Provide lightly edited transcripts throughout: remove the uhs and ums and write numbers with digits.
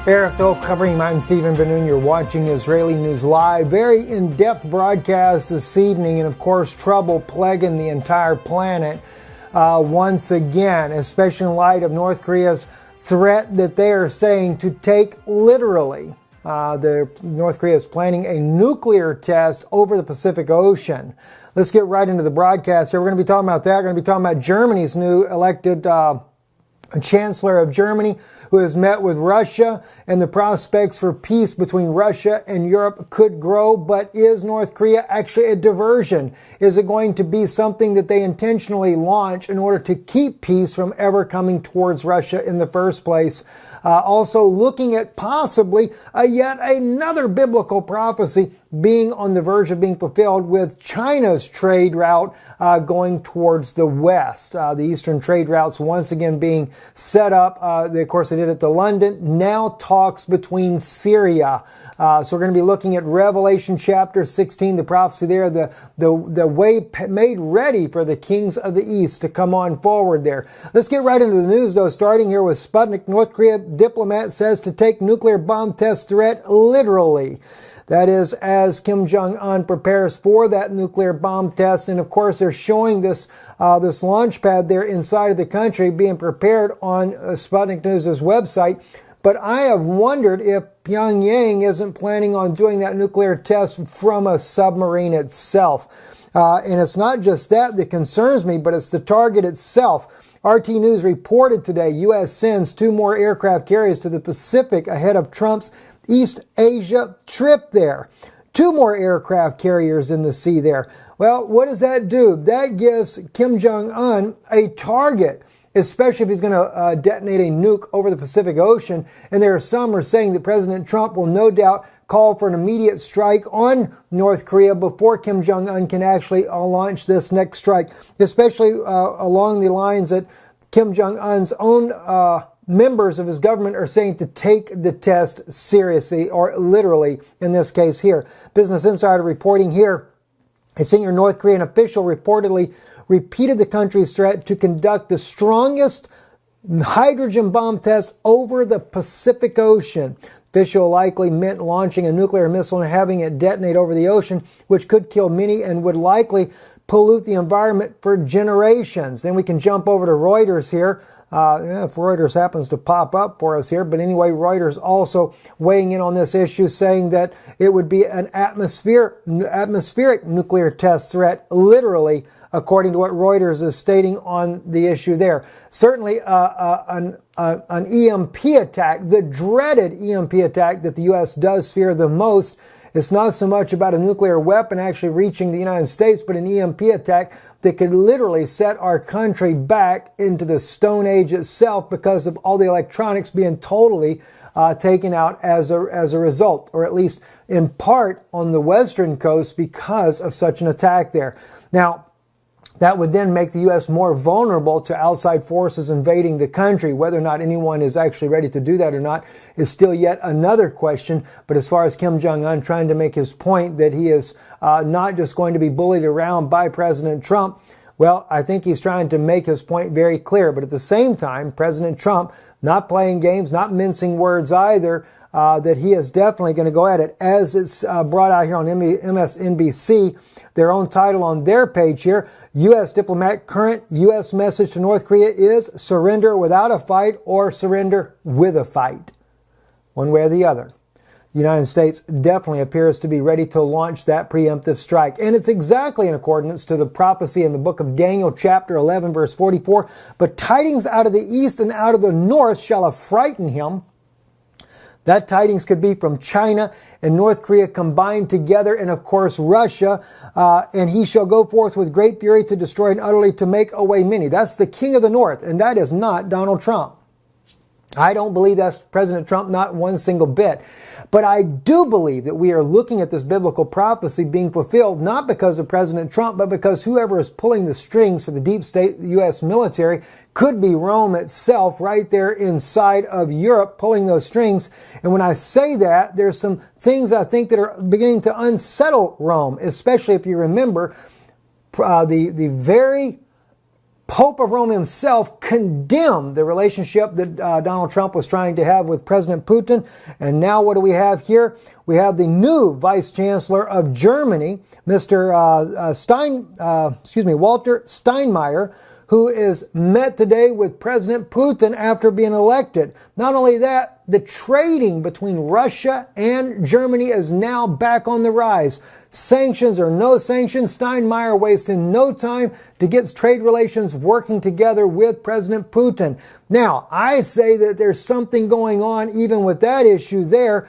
Eric Thope covering. I'm Stephen Ben-Nun. You're watching Israeli News Live. Very in-depth broadcast this evening, and of course trouble plaguing the entire planet once again, especially in light of North Korea's threat that they are saying to take literally. North Korea is planning a nuclear test over the Pacific Ocean. Let's get right into the broadcast here. We're going to be talking about that. We're going to be talking about Germany's new elected Chancellor of Germany, who has met with Russia, and the prospects for peace between Russia and Europe could grow. But is North Korea actually a diversion? Is it going to be something that they intentionally launch in order to keep peace from ever coming towards Russia in the first place? Also looking at possibly yet another biblical prophecy being on the verge of being fulfilled with China's trade route going towards the west. The eastern trade routes once again being set up. Of course, they did it to London. Now talks between Syria. So we're going to be looking at Revelation chapter 16, the prophecy there, the way made ready for the kings of the east to come on forward there. Let's get right into the news, though, starting here with Sputnik. North Korea diplomat says to take nuclear bomb test threat literally. That is, as Kim Jong-un prepares for that nuclear bomb test. And of course, they're showing this launch pad there inside of the country being prepared on Sputnik News' website. But I have wondered if Pyongyang isn't planning on doing that nuclear test from a submarine itself. And it's not just that concerns me, but it's the target itself. RT News reported today U.S. sends 2 more aircraft carriers to the Pacific ahead of Trump's East Asia trip there. 2 more aircraft carriers in the sea there. Well, what does that do? That gives Kim Jong-un a target, especially if he's going to detonate a nuke over the Pacific Ocean. And there are some who are saying that President Trump will no doubt call for an immediate strike on North Korea before Kim Jong-un can actually launch this next strike, especially along the lines that Kim Jong-un's own members of his government are saying to take the test seriously, or literally in this case here. Business Insider reporting here, a senior North Korean official reportedly repeated the country's threat to conduct the strongest hydrogen bomb test over the Pacific Ocean. Official likely meant launching a nuclear missile and having it detonate over the ocean, which could kill many and would likely pollute the environment for generations. Then we can jump over to Reuters here. If Reuters happens to pop up for us here. But anyway, Reuters also weighing in on this issue, saying that it would be an atmospheric nuclear test threat, literally, according to what Reuters is stating on the issue there. Certainly an EMP attack, the dreaded EMP attack that the U.S. does fear the most. It's not so much about a nuclear weapon actually reaching the United States, but an EMP attack that could literally set our country back into the Stone Age itself because of all the electronics being totally taken out as a result, or at least in part on the western coast because of such an attack there. Now, that would then make the U.S. more vulnerable to outside forces invading the country. Whether or not anyone is actually ready to do that or not is still yet another question. But as far as Kim Jong-un trying to make his point that he is not just going to be bullied around by President Trump, well, I think he's trying to make his point very clear. But at the same time, President Trump not playing games, not mincing words either, that he is definitely going to go at it, as it's brought out here on MSNBC. Their own title on their page here, U.S. diplomat, current U.S. message to North Korea is surrender without a fight or surrender with a fight. One way or the other. The United States definitely appears to be ready to launch that preemptive strike. And it's exactly in accordance to the prophecy in the book of Daniel chapter 11 verse 44. But tidings out of the east and out of the north shall affrighten him. That tidings could be from China and North Korea combined together, and of course Russia. And he shall go forth with great fury to destroy and utterly to make away many. That's the king of the north, and that is not Donald Trump. I don't believe that's President Trump, not one single bit. But I do believe that we are looking at this biblical prophecy being fulfilled, not because of President Trump, but because whoever is pulling the strings for the deep state U.S. military could be Rome itself right there inside of Europe pulling those strings. And when I say that, there's some things I think that are beginning to unsettle Rome, especially if you remember the very Pope of Rome himself condemned the relationship that Donald Trump was trying to have with President Putin. And now what do we have here? We have the new Vice Chancellor of Germany, Mr. Walter Steinmeier, who is met today with President Putin after being elected. Not only that, the trading between Russia and Germany is now back on the rise. Sanctions or no sanctions, Steinmeier wasting no time to get trade relations working together with President Putin. Now, I say that there's something going on even with that issue there.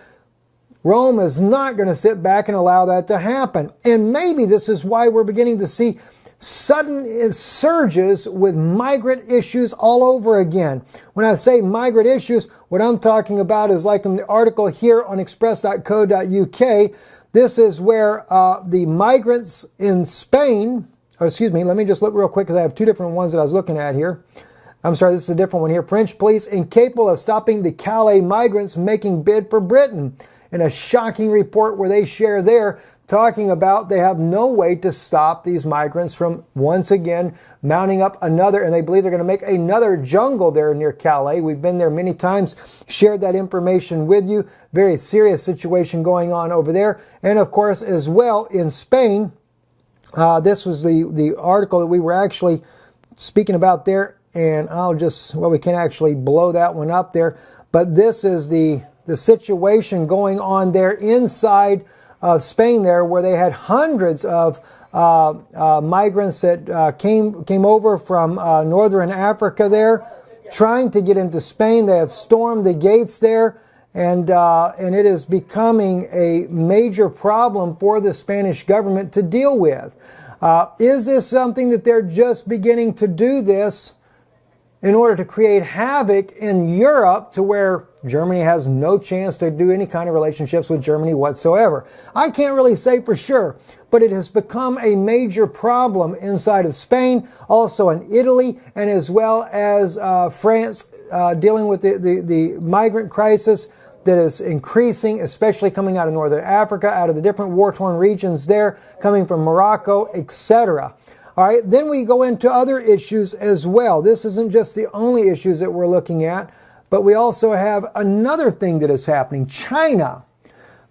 Rome is not going to sit back and allow that to happen. And maybe this is why we're beginning to see sudden surges with migrant issues all over again. When I say migrant issues, what I'm talking about is like in the article here on express.co.uk. This is where the migrants in Spain, let me just look real quick because I have two different ones that I was looking at here. I'm sorry, this is a different one here. French police incapable of stopping the Calais migrants making bid for Britain. In a shocking report where they share there, talking about they have no way to stop these migrants from once again mounting up another, and they believe they're going to make another jungle there near Calais. We've been there many times, shared that information with you. Very serious situation going on over there. And of course, as well in Spain, this was the article that we were actually speaking about there, and we can't actually blow that one up there, but this is the situation going on there inside of Spain there, where they had hundreds of migrants that came over from northern Africa there, trying to get into Spain. They have stormed the gates there, and it is becoming a major problem for the Spanish government to deal with. Is this something that they're just beginning to do this in order to create havoc in Europe to where Germany has no chance to do any kind of relationships with Germany whatsoever? I can't really say for sure, but it has become a major problem inside of Spain, also in Italy, and as well as France, dealing with the migrant crisis that is increasing, especially coming out of northern Africa, out of the different war-torn regions there, coming from Morocco, etc. All right, then we go into other issues as well. This isn't just the only issues that we're looking at, but we also have another thing that is happening. China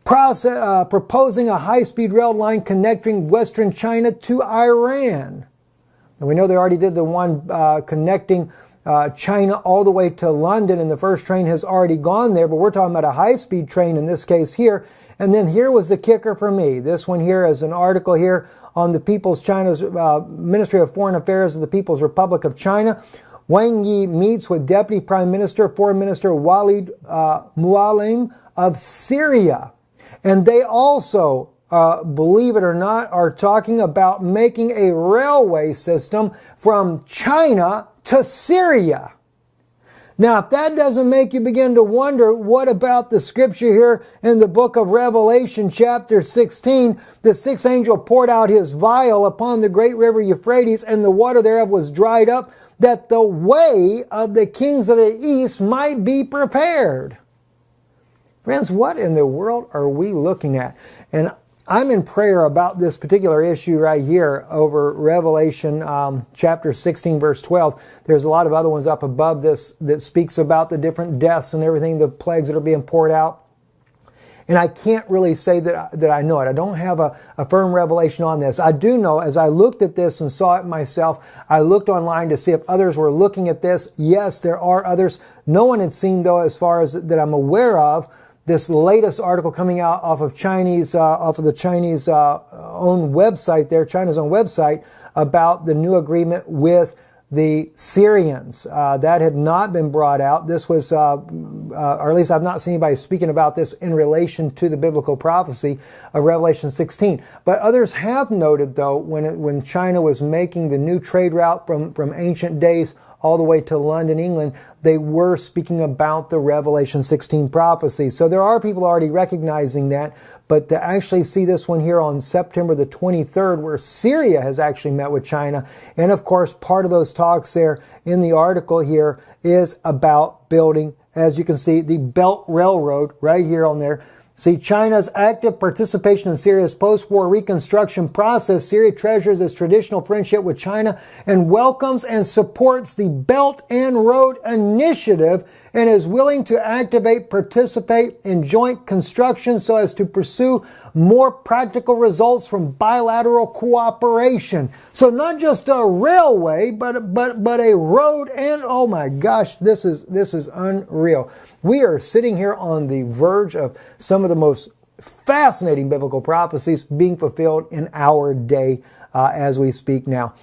proposing a high-speed rail line connecting Western China to Iran. And we know they already did the one connecting China all the way to London, and the first train has already gone there, but we're talking about a high-speed train in this case here. And then here was the kicker for me. This one here is an article here on the China's Ministry of Foreign Affairs of the People's Republic of China. Wang Yi meets with Deputy Prime Minister, Foreign Minister Walid Mualim of Syria. And they also, believe it or not, are talking about making a railway system from China to Syria. Now, if that doesn't make you begin to wonder, what about the scripture here in the book of Revelation, chapter 16? The sixth angel poured out his vial upon the great river Euphrates, and the water thereof was dried up, that the way of the kings of the east might be prepared. Friends, what in the world are we looking at? And I'm in prayer about this particular issue right here over Revelation chapter 16, verse 12. There's a lot of other ones up above this that speaks about the different deaths and everything, the plagues that are being poured out. And I can't really say that I know it. I don't have a firm revelation on this. I do know, as I looked at this and saw it myself, I looked online to see if others were looking at this. Yes, there are others. No one had seen, though, as far as that I'm aware of, this latest article coming out off of the Chinese own website there, China's own website, about the new agreement with the Syrians. That had not been brought out. This was, or at least I've not seen anybody speaking about this in relation to the biblical prophecy of Revelation 16. But others have noted, though, when China was making the new trade route from ancient days all the way to London, England, they were speaking about the Revelation 16 prophecy. So there are people already recognizing that, but to actually see this one here on September the 23rd, where Syria has actually met with China, and of course part of those talks there in the article here is about building, as you can see, the Belt Railroad right here on there. See China's active participation in Syria's post-war reconstruction process. Syria treasures its traditional friendship with China and welcomes and supports the Belt and Road Initiative and is willing to participate in joint construction so as to pursue more practical results from bilateral cooperation. So not just a railway, but a road, and oh my gosh, this is unreal. We are sitting here on the verge of some of the most fascinating biblical prophecies being fulfilled in our day as we speak now.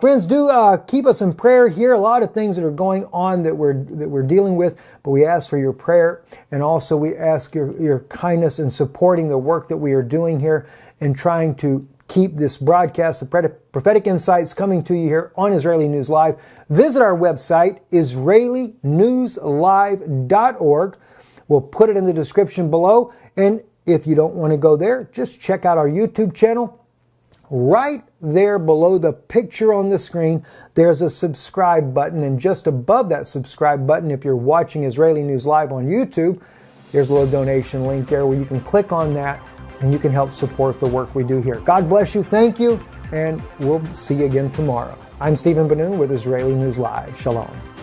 Friends, do keep us in prayer here. A lot of things that are going on that we're dealing with, but we ask for your prayer, and also we ask your kindness in supporting the work that we are doing here and trying to keep this broadcast of prophetic insights coming to you here on Israeli News Live. Visit our website, israelinewslive.org. We'll put it in the description below, and if you don't want to go there, just check out our YouTube channel. Right there below the picture on the screen, there's a subscribe button, and just above that subscribe button, if you're watching Israeli News Live on YouTube, there's a little donation link there where you can click on that and you can help support the work we do here. God bless you, thank you, and we'll see you again tomorrow. I'm Stephen Ben-Nun with Israeli News Live. Shalom.